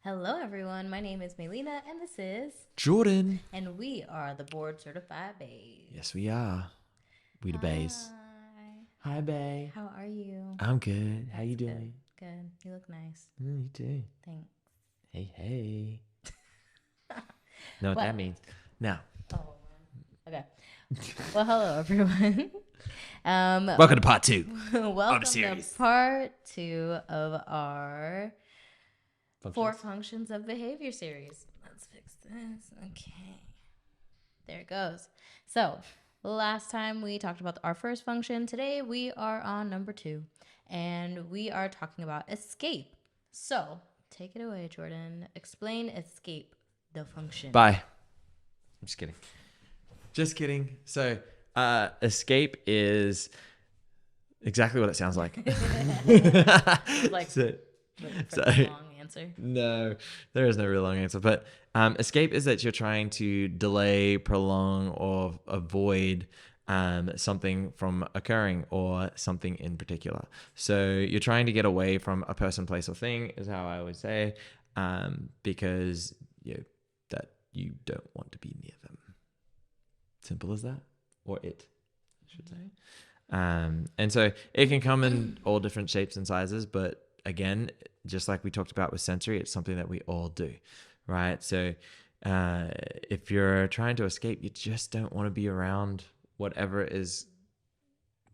Hello, everyone. My name is Melina, and this is, Jordan. and we are the board certified bays. Yes, we are. We the bays. Hi. Hi, bae. How are you? I'm good. How That's you good. doing? Good. You look nice. You too. Thanks. Hey, hey. Know what Well, that means? Now, oh, okay. Well, hello, everyone. um, welcome to part 2 of the welcome to series. part 2 of our Functions. 4 functions of behavior series. Let's fix this. Okay. There it goes. So, last time we talked about our first function. Today we are on number 2, and we are talking about escape. So, take it away, Jordan. Explain escape, the function. Bye. I'm just kidding. Just kidding. So, escape is exactly what it sounds like. Like, so, for the long answer. No, there is no real long answer. But escape is that you're trying to delay, prolong, or avoid something from occurring or something in particular. So you're trying to get away from a person, place, or thing, is how I always say, because that you don't want to be near them. Simple as that, or it, I should say. And so it can come in all different shapes and sizes, but again, just like we talked about with sensory, it's something that we all do, right? So if you're trying to escape, you just don't want to be around whatever is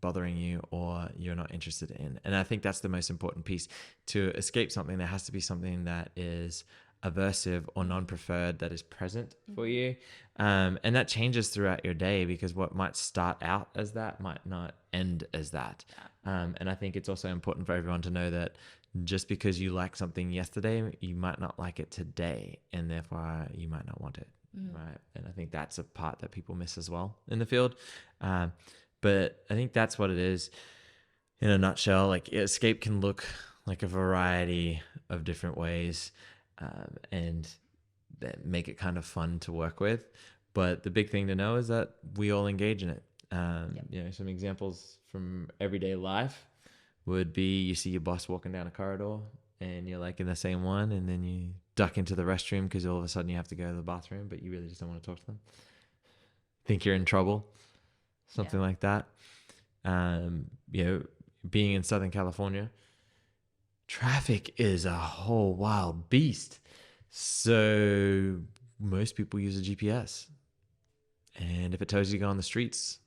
bothering you or you're not interested in. And I think that's the most important piece. To escape something, there has to be something that is aversive or non-preferred that is present for you. And that changes throughout your day, because what might start out as that might not end as that. And I think it's also important for everyone to know that just because you like something yesterday, you might not like it today, and therefore you might not want it. Right. And I think that's a part that people miss as well in the field. But I think that's what it is in a nutshell. Like, escape can look like a variety of different ways, and that make it kind of fun to work with. But the big thing to know is that we all engage in it. Some examples from everyday life would be, you see your boss walking down a corridor and you're like in the same one, and then you duck into the restroom because all of a sudden you have to go to the bathroom, but you really just don't want to talk to them. Think you're in trouble, something like that. Being in Southern California, traffic is a whole wild beast. So most people use a GPS. And if it tells you to go on the streets,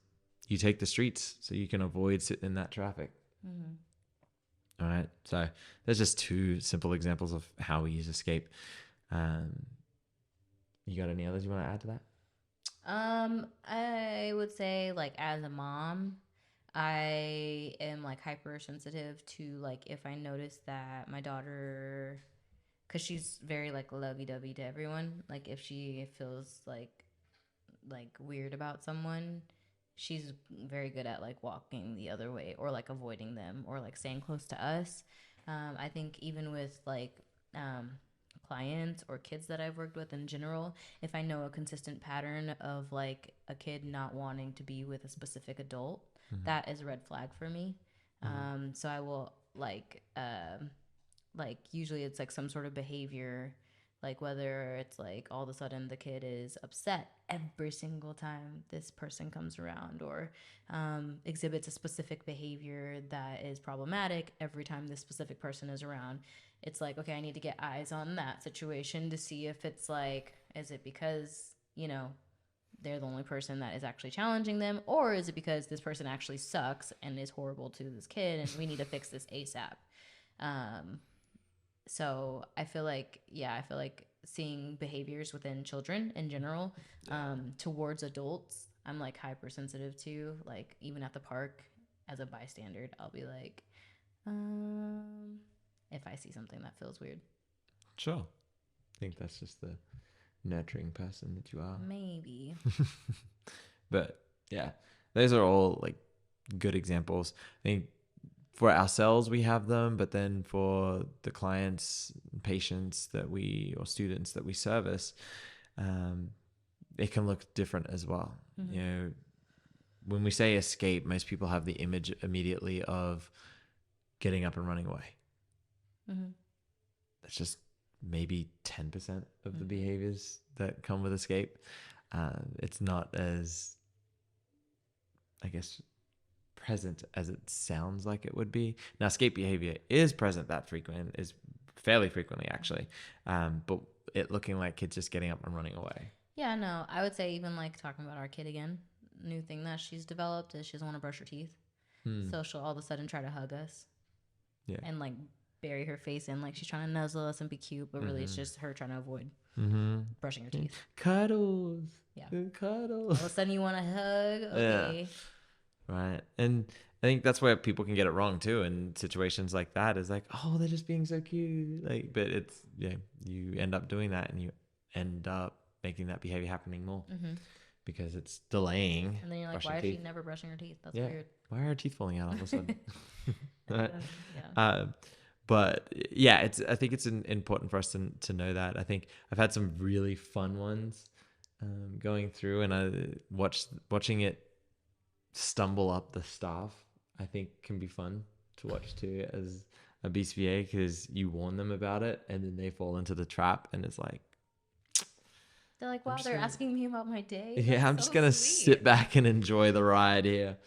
you take the streets so you can avoid sitting in that traffic. All right. So there's just 2 simple examples of how we use escape. You got any others you want to add to that? I would say, like, as a mom, I am like hypersensitive to, like, if I notice that my daughter, because she's very like lovey-dovey to everyone, like if she feels like weird about someone, she's very good at like walking the other way or like avoiding them or like staying close to us. I think even with like clients or kids that I've worked with in general, if I know a consistent pattern of like a kid not wanting to be with a specific adult, that is a red flag for me. So I will like usually it's like some sort of behavior, like whether it's like all of a sudden the kid is upset every single time this person comes around, or exhibits a specific behavior that is problematic every time this specific person is around. It's like, okay, I need to get eyes on that situation to see if it's like, is it because they're the only person that is actually challenging them, or is it because this person actually sucks and is horrible to this kid and we need to fix this ASAP. So I feel like seeing behaviors within children in general, towards adults, I'm like hypersensitive to. Like, even at the park, as a bystander, I'll be like, if I see something that feels weird. Sure. I think that's just the nurturing person that you are. Maybe. But yeah, those are all like good examples. I think for ourselves we have them, but then for the clients, patients or students that we service, it can look different as well. When we say escape, most people have the image immediately of getting up and running away. That's just maybe 10% of the behaviors that come with escape. It's not as, I guess, present as it sounds like it would be. Now, escape behavior is present that frequent, is fairly frequently actually, but it looking like kids just getting up and running away. Yeah, no, I would say even like talking about our kid again. New thing that she's developed is she doesn't want to brush her teeth, so she'll all of a sudden try to hug us Yeah. and like bury her face in like she's trying to nuzzle us and be cute, but really it's just her trying to avoid brushing her teeth. Cuddles. Yeah. Cuddles. All of a sudden you want to hug. Okay. Yeah. Right. And I think that's where people can get it wrong too. In situations like that, is like, oh, they're just being so cute. Like, but it's, you end up doing that, and you end up making that behavior happening more because it's delaying. And then you're like, why is she never brushing her teeth? That's weird. Why are her teeth falling out all of a sudden? Yeah. But yeah, I think it's important for us to know that. I think I've had some really fun ones going through, and I watching it stumble up the staff, I think can be fun to watch too as a BCBA, because you warn them about it and then they fall into the trap, and it's like, they're like, wow, they're asking me about my day. Yeah, I'm just gonna sit back and enjoy the ride here.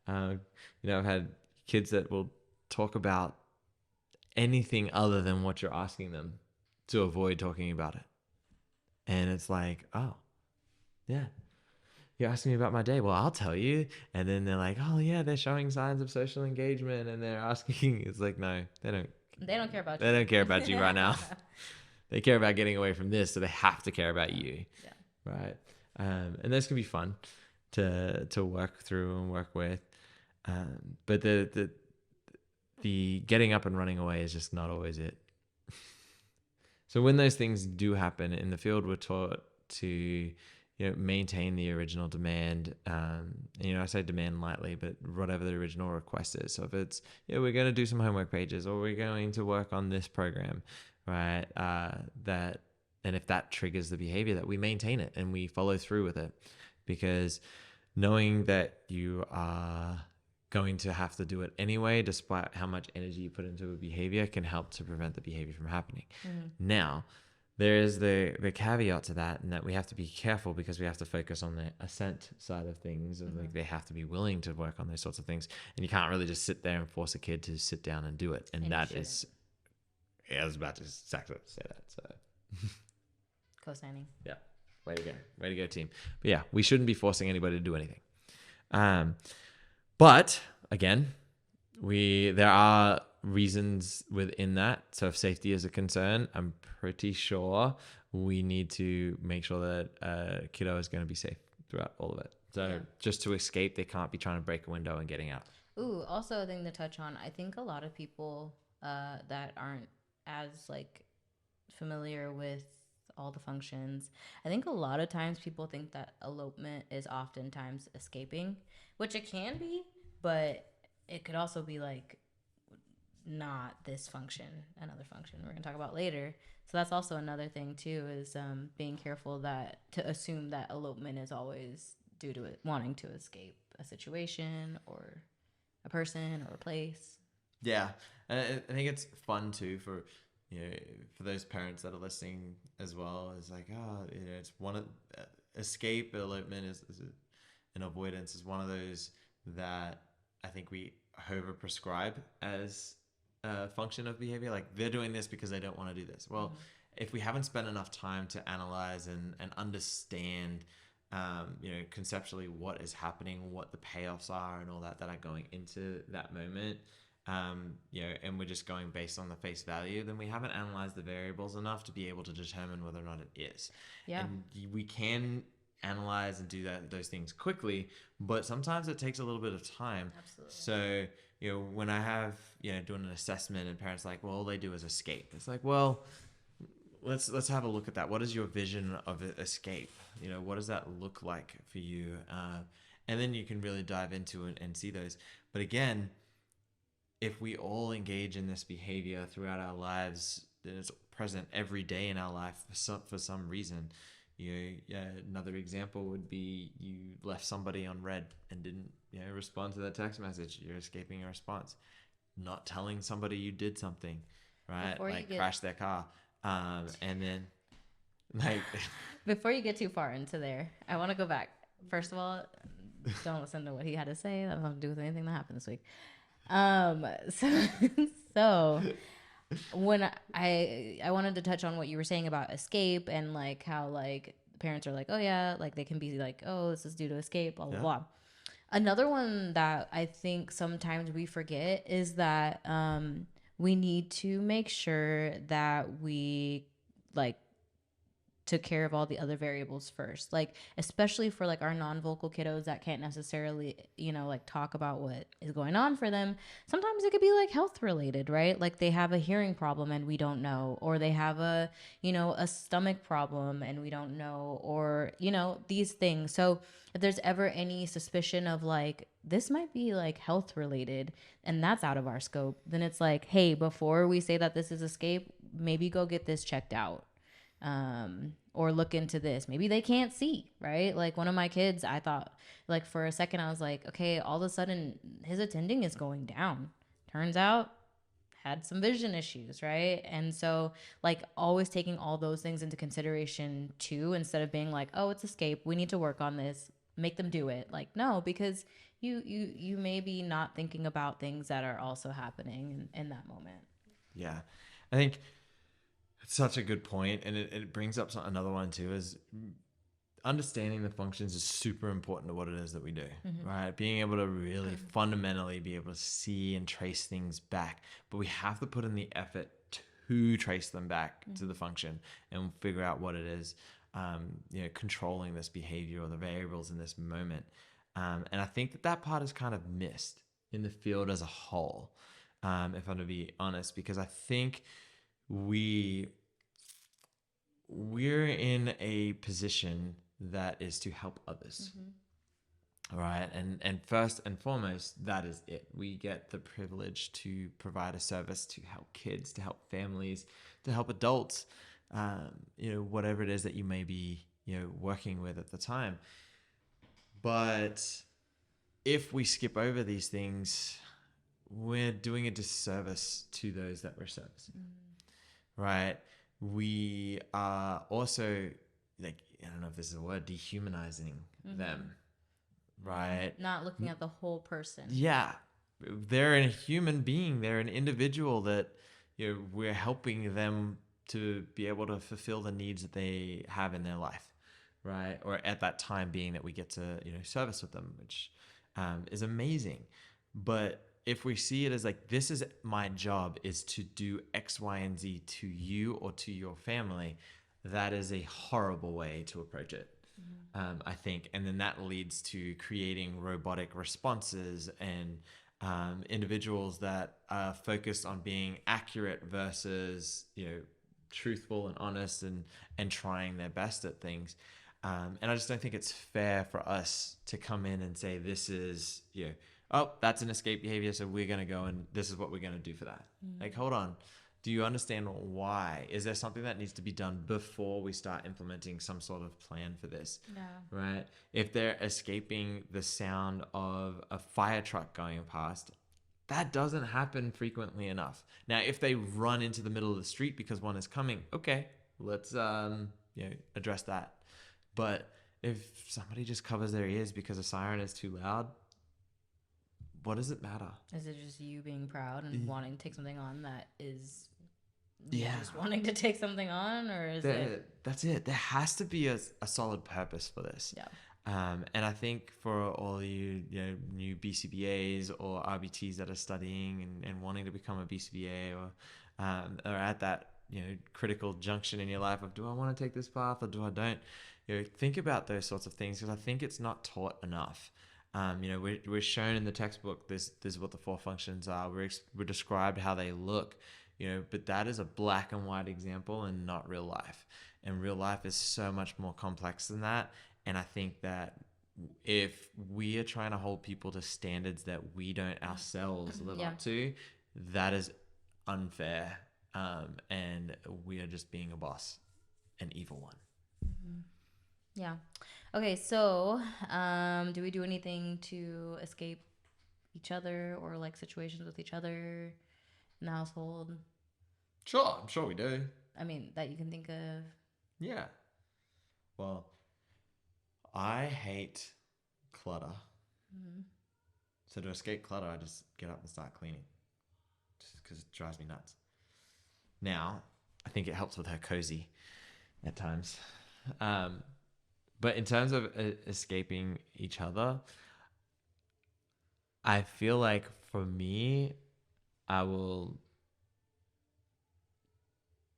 I've had kids that will talk about anything other than what you're asking them to avoid talking about it. And it's like, oh, yeah, you're asking me about my day. Well, I'll tell you. And then they're like, oh, yeah, they're showing signs of social engagement. And they're asking, it's like, no, they don't. They don't care about you. They don't care about you right now. They care about getting away from this, so they have to care about you. Yeah. Right. And those can be fun to work through and work with. But the getting up and running away is just not always it. So when those things do happen in the field, we're taught to maintain the original demand. I say demand lightly, but whatever the original request is. So if it's we're going to do some homework pages, or we're going to work on this program, right? And if that triggers the behavior, that we maintain it and we follow through with it, because knowing that you are going to have to do it anyway, despite how much energy you put into a behavior, can help to prevent the behavior from happening. Now, there is the caveat to that, and that we have to be careful, because we have to focus on the assent side of things. And like, they have to be willing to work on those sorts of things, and you can't really just sit there and force a kid to sit down and do it. And that is, I was about to exactly say that. So, co-signing. Yeah, way to go, team. But yeah, we shouldn't be forcing anybody to do anything. But again, there are reasons within that. So if safety is a concern, I'm pretty sure we need to make sure that a kiddo is going to be safe throughout all of it. So just to escape, they can't be trying to break a window and getting out. Ooh, also a thing to touch on. I think a lot of people that aren't as like familiar with all the functions, I think a lot of times people think that elopement is oftentimes escaping, which it can be, but it could also be like not this function, another function we're going to talk about later. So that's also another thing too, is being careful to assume that elopement is always due to it wanting to escape a situation or a person or a place. Yeah, and I think it's fun too for those parents that are listening as well. Is like, it's one of escape, elopement is and avoidance is one of those that I think we over prescribe as a function of behavior. Like, they're doing this because they don't want to do this. Well, if we haven't spent enough time to analyze and understand conceptually what is happening, what the payoffs are, and all that are going into that moment, and we're just going based on the face value, then we haven't analyzed the variables enough to be able to determine whether or not it is. Yeah. And we can analyze and do those things quickly, but sometimes it takes a little bit of time. Absolutely. So, when I have, doing an assessment and parents are like, well, all they do is escape. It's like, well, let's have a look at that. What is your vision of escape? What does that look like for you? And then you can really dive into it and see those. But again, if we all engage in this behavior throughout our lives, then it's present every day in our life for some reason. Another example would be you left somebody on red and didn't respond to that text message. You're escaping a response. Not telling somebody you did something, right? Like crash their car. And then like Before you get too far into there, I want to go back. First of all, don't listen to what he had to say. That has nothing to do with anything that happened this week. So, so when I wanted to touch on what you were saying about escape and like how like parents are like, oh yeah, like they can be like, oh, this is due to escape, blah blah yeah, blah. Another one that I think sometimes we forget is that we need to make sure that we like took care of all the other variables first, like especially for like our non-vocal kiddos that can't necessarily, you know, like talk about what is going on for them. Sometimes it could be like health related, right? Like they have a hearing problem and we don't know, or they have a, you know, a stomach problem and we don't know, or you know, these things. So if there's ever any suspicion of like this might be like health related and that's out of our scope, then it's like, hey, before we say that this is escape, maybe go get this checked out, or look into this. Maybe they can't see, right? Like one of my kids, I thought, like for a second, I was like, okay, all of a sudden his attending is going down. Turns out, had some vision issues, right? And so, like, always taking all those things into consideration too, instead of being like, oh, it's escape. We need to work on this. Make them do it. Like, no, because you may be not thinking about things that are also happening in that moment. yeah. I think it's such a good point, and it brings up another one too. Is understanding the functions is super important to what it is that we do, right? Being able to really fundamentally be able to see and trace things back, but we have to put in the effort to trace them back to the function and figure out what it is, you know, controlling this behavior or the variables in this moment. And I think that that part is kind of missed in the field as a whole, if I'm to be honest, because I think we we're in a position that is to help others, right? And first and foremost, that is it. We get the privilege to provide a service to help kids, to help families, to help adults, you know, whatever it is that you may be, you know, working with at the time. But if we skip over these things, we're doing a disservice to those that we're servicing, right? We are also, like, I don't know if this is a word, dehumanizing them, right? Not looking at the whole person. Yeah, they're a human being. They're an individual that, you know, we're helping them to be able to fulfill the needs that they have in their life, right? Or at that time being that we get to, you know, service with them, which is amazing. But if we see it as like, this is my job, is to do X, Y, and Z to you or to your family, that is a horrible way to approach it. I think, and then that leads to creating robotic responses and individuals that are focused on being accurate versus, you know, truthful and honest and trying their best at things. And I just don't think it's fair for us to come in and say, this is, you know, oh, that's an escape behavior, so we're going to go and this is what we're going to do for that. Like, hold on. Do you understand why? Is there something that needs to be done before we start implementing some sort of plan for this? Yeah. Right? If they're escaping the sound of a fire truck going past, that doesn't happen frequently enough. Now, if they run into the middle of the street because one is coming, okay, let's you know, address that. But if somebody just covers their ears because a siren is too loud, what does it matter? Is it just you being proud and wanting to take something on that is Yeah. just wanting to take something on, or is it? That's it. There has to be a solid purpose for this. Yeah. And I think for all you, you know, new BCBAs or RBTs that are studying and wanting to become a BCBA or at that, you know, critical junction in your life of, do I want to take this path or do I don't? You know, think about those sorts of things because I think it's not taught enough. You know, we're shown in the textbook this is what the four functions are. We're described how they look, you know, but that is a black and white example and not real life. And real life is so much more complex than that. And I think that if we are trying to hold people to standards that we don't ourselves live up to, that is unfair. And we are just being a boss, an evil one. Yeah. Okay, so do we do anything to escape each other or like situations with each other in the household? Sure, I'm sure we do. I mean, that you can think of. Yeah. Well, I hate clutter. Mm-hmm. So to escape clutter, I just get up and start cleaning, just because it drives me nuts. Now, I think it helps with her cozy at times. Um, but in terms of escaping each other, I feel like for me, I will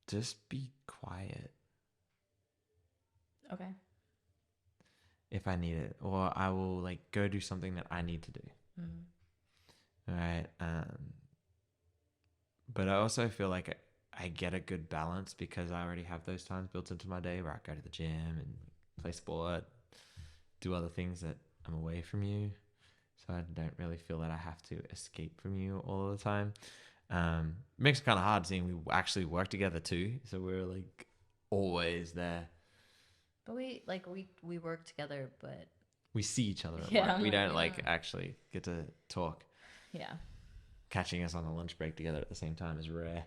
just be quiet Okay. if I need it, or I will like go do something that I need to do. Mm-hmm. All right. But I also feel like I get a good balance because I already have those times built into my day where I go to the gym and play sport, do other things that I'm away from you. So I don't really feel that I have to escape from you all of the time. It makes it kind of hard seeing we actually work together too. So we're like always there. But we work together, but We see each other at yeah, work. I'm We like, don't we like don't. actually get to talk. Yeah. Catching us on a lunch break together at the same time is rare.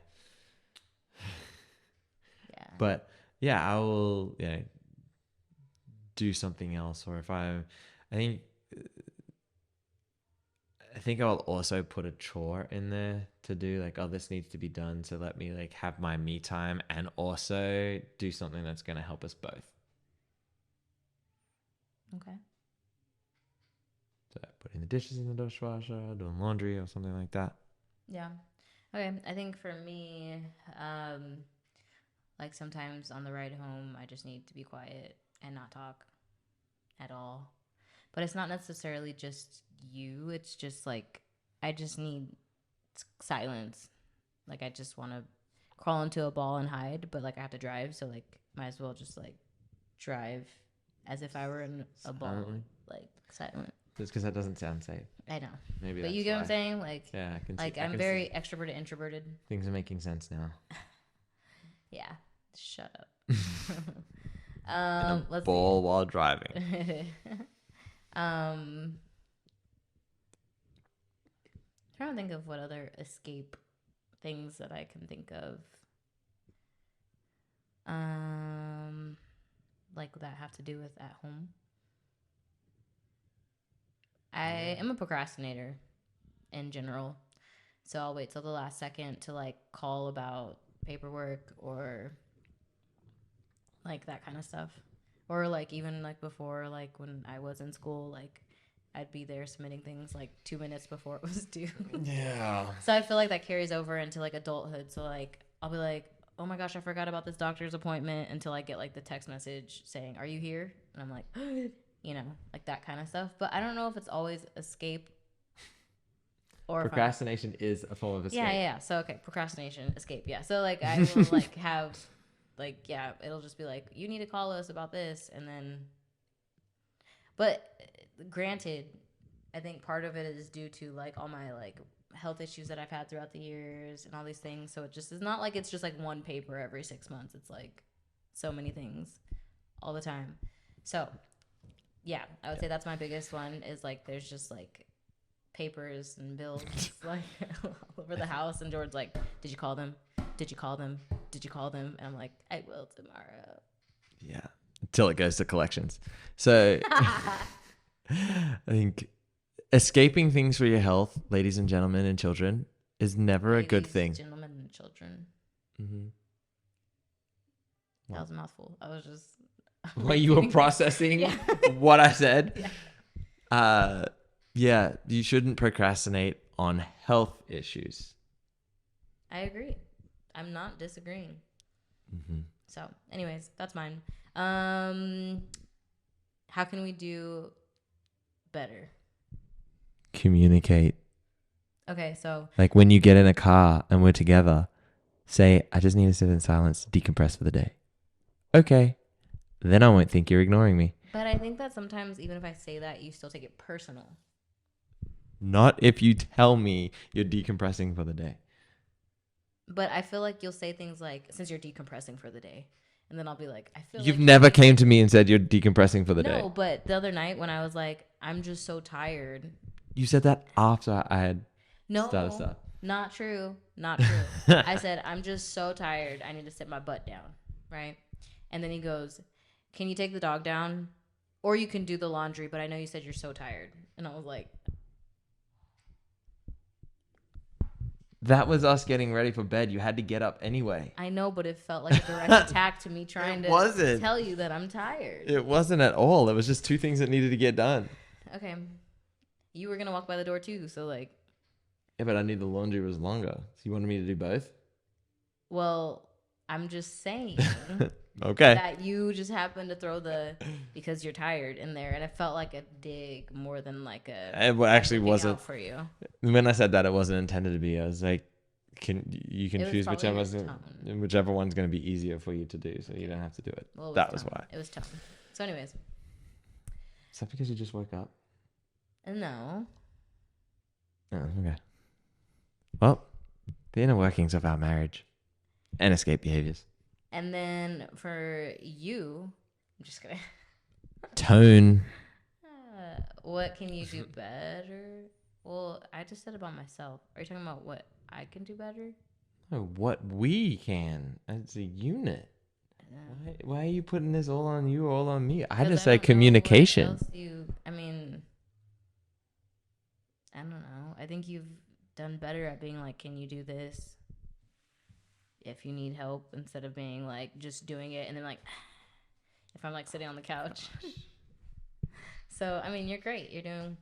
Yeah. But yeah, I will do something else, or if I think I think I'll also put a chore in there to do, like, oh, this needs to be done, so let me like have my me time and also do something that's going to help us both. Okay. So putting the dishes in the dishwasher, doing laundry or something like that. Yeah. Okay. I think for me, like sometimes on the ride home, I just need to be quiet and not talk at all. But it's not necessarily just you. It's just like I just need silence. Like I just want to crawl into a ball and hide, but like I have to drive, so like might as well just like drive as if I were in a ball, Silently. like silent. Just because that doesn't sound safe. I know, Maybe but that's you get what I'm why. saying? Like, Yeah, I can see. like I I'm can very see. extroverted, introverted. Things are making sense now. Yeah, shut up. In a Let's see. ball while driving. um, trying to think of what other escape things that I can think of. Um, like that have to do with at home. I am a procrastinator in general. So I'll wait till the last second to like call about paperwork or like that kind of stuff. Or like even like before, like when I was in school, like I'd be there submitting things like 2 minutes before it was due. Yeah. So I feel like that carries over into like adulthood. So like I'll be like, oh my gosh, I forgot about this doctor's appointment until I get like the text message saying, are you here? And I'm like, you know, like that kind of stuff. But I don't know if it's always escape or Procrastination is a form of escape. yeah. So okay, procrastination, escape. Yeah. So like I will like have like yeah, it'll just be like you need to call us about this, and then. But granted, I think part of it is due to like all my like health issues that I've had throughout the years and all these things. So it just is not like it's just like one paper every 6 months. It's like so many things all the time. So yeah, I would say that's my biggest one is like there's just like papers and bills like all over the house. And George's like, did you call them? Did you call them? Did you call them? And I'm like, I will tomorrow. Yeah. Until it goes to collections. So I think escaping things for your health, ladies and gentlemen and children, is never a good thing. Gentlemen and children. Mm-hmm. That was a mouthful. I was just. While you were processing Yeah. what I said. Yeah. Yeah, you shouldn't procrastinate on health issues. I agree. I'm not disagreeing. Mm-hmm. So, anyways, that's mine. How can we do better? Communicate. Okay, so Like when you get in a car and we're together, say, I just need to sit in silence, decompress for the day. Okay. Then I won't think you're ignoring me. but I think that sometimes even if I say that, you still take it personal. Not if you tell me you're decompressing for the day. But I feel like you'll say things like, since you're decompressing for the day. And then I'll be like, I feel You've like never came to me and said you're decompressing for the day. No, but the other night when I was like, I'm just so tired. You said that after I had No. started stuff. Not true. Not true. I said, I'm just so tired. I need to sit my butt down. Right? And then he goes, can you take the dog down? Or you can do the laundry, but I know you said you're so tired. And I was like, That was us getting ready for bed. You had to get up anyway. I know, but it felt like a direct attack to me trying to tell you that I'm tired. It wasn't at all. It was just two things that needed to get done. Okay. You were going to walk by the door too, so like. Yeah, but I knew the laundry was longer. So you wanted me to do both? Well, I'm just saying. Okay. That you just happened to throw the because you're tired in there, and it felt like a dig more than like a. It actually wasn't for you. When I said that, it wasn't intended to be. I was like, you can choose whichever one's going to be easier for you to do, so you don't have to do it. Well, that was why. It was tone. So, anyways. Is that because you just woke up? No. Oh, okay. Well, the inner workings of our marriage and escape behaviors. And then for you, I'm just gonna tone. What can you do better? Well, I just said about myself. Are you talking about what I can do better? No, what we can as a unit. Why are you putting this all on you, all on me? I just said communication. I don't know. I think you've done better at being like, can you do this? If you need help, instead of being like just doing it and then like if I'm like sitting on the couch. So I mean, you're great. You're doing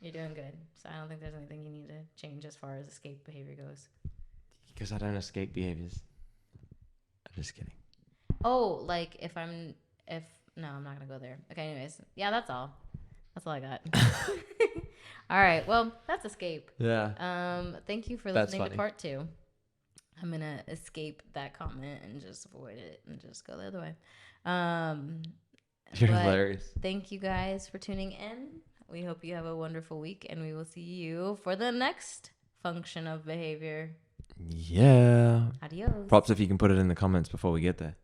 good. So I don't think there's anything you need to change as far as escape behavior goes. Because I don't escape behaviors. I'm just kidding. Oh, like no, I'm not gonna go there. Okay, anyways, yeah, that's all I got. All right, well, that's escape. Yeah. Thank you for listening to part 2. I'm gonna escape that comment and just avoid it and just go the other way. You're hilarious. Thank you guys for tuning in. We hope you have a wonderful week, and we will see you for the next function of behavior. Yeah. Adios. Props if you can put it in the comments before we get there.